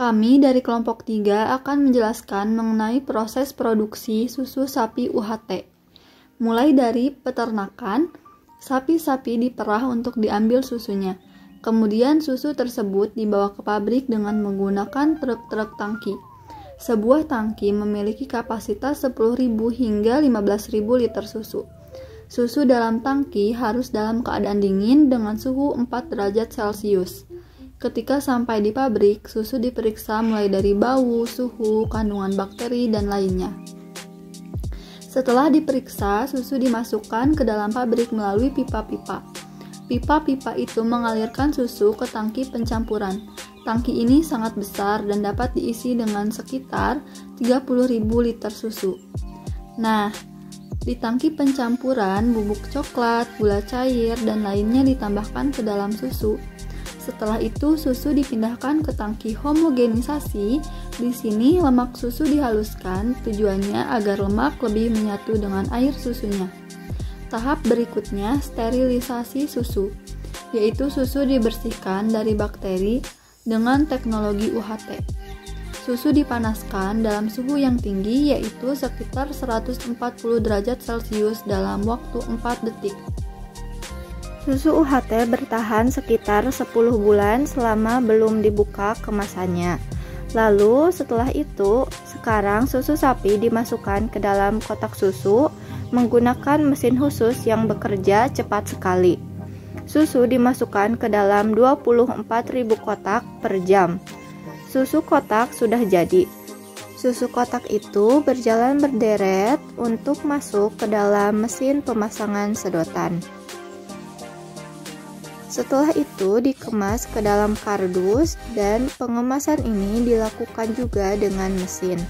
Kami dari kelompok 3 akan menjelaskan mengenai proses produksi susu sapi UHT. Mulai dari peternakan, sapi-sapi diperah untuk diambil susunya. Kemudian susu tersebut dibawa ke pabrik dengan menggunakan truk-truk tangki. Sebuah tangki memiliki kapasitas 10.000 hingga 15.000 liter susu. Susu dalam tangki harus dalam keadaan dingin dengan suhu 4 derajat Celcius. Ketika sampai di pabrik, susu diperiksa mulai dari bau, suhu, kandungan bakteri, dan lainnya. Setelah diperiksa, susu dimasukkan ke dalam pabrik melalui pipa-pipa. Pipa-pipa itu mengalirkan susu ke tangki pencampuran. Tangki ini sangat besar dan dapat diisi dengan sekitar 30.000 liter susu. Nah, di tangki pencampuran, bubuk coklat, gula cair, dan lainnya ditambahkan ke dalam susu. Setelah itu, susu dipindahkan ke tangki homogenisasi. Di sini, lemak susu dihaluskan, tujuannya agar lemak lebih menyatu dengan air susunya. Tahap berikutnya, sterilisasi susu, yaitu susu dibersihkan dari bakteri dengan teknologi UHT. Susu dipanaskan dalam suhu yang tinggi, yaitu sekitar 140 derajat Celcius dalam waktu 4 detik. Susu UHT bertahan sekitar 10 bulan selama belum dibuka kemasannya. Lalu setelah itu, sekarang susu sapi dimasukkan ke dalam kotak susu menggunakan mesin khusus yang bekerja cepat sekali. Susu dimasukkan ke dalam 24.000 kotak per jam. Susu kotak sudah jadi. Susu kotak itu berjalan berderet untuk masuk ke dalam mesin pemasangan sedotan. Setelah itu dikemas ke dalam kardus dan pengemasan ini dilakukan juga dengan mesin.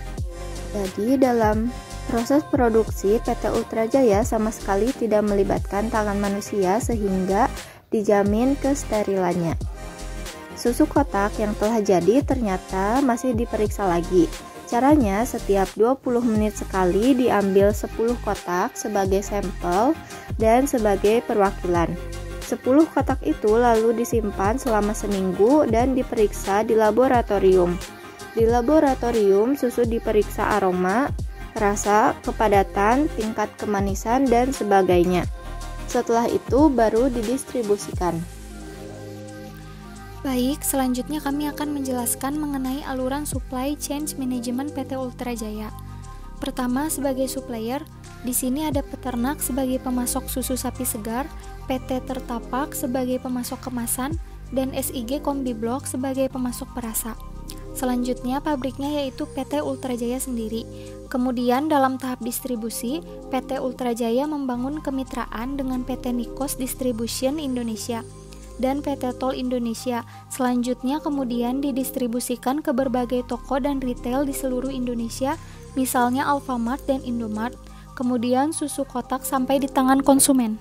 Jadi dalam proses produksi PT Ultra Jaya sama sekali tidak melibatkan tangan manusia sehingga dijamin kesterilannya. Susu kotak yang telah jadi ternyata masih diperiksa lagi. Caranya setiap 20 menit sekali diambil 10 kotak sebagai sampel dan sebagai perwakilan. 10 kotak itu lalu disimpan selama seminggu dan diperiksa di laboratorium. Di laboratorium, susu diperiksa aroma, rasa, kepadatan, tingkat kemanisan, dan sebagainya. Setelah itu baru didistribusikan. Baik, selanjutnya kami akan menjelaskan mengenai aluran supply chain management PT Ultra Jaya. Pertama, sebagai supplier, di sini ada peternak sebagai pemasok susu sapi segar, PT Tertapak sebagai pemasok kemasan, dan SIG Kombi Blok sebagai pemasok perasa. Selanjutnya pabriknya yaitu PT Ultra Jaya sendiri. Kemudian dalam tahap distribusi, PT Ultra Jaya membangun kemitraan dengan PT Nikos Distribution Indonesia dan PT Tol Indonesia. Selanjutnya kemudian didistribusikan ke berbagai toko dan retail di seluruh Indonesia, misalnya Alfamart dan Indomart. Kemudian susu kotak sampai di tangan konsumen.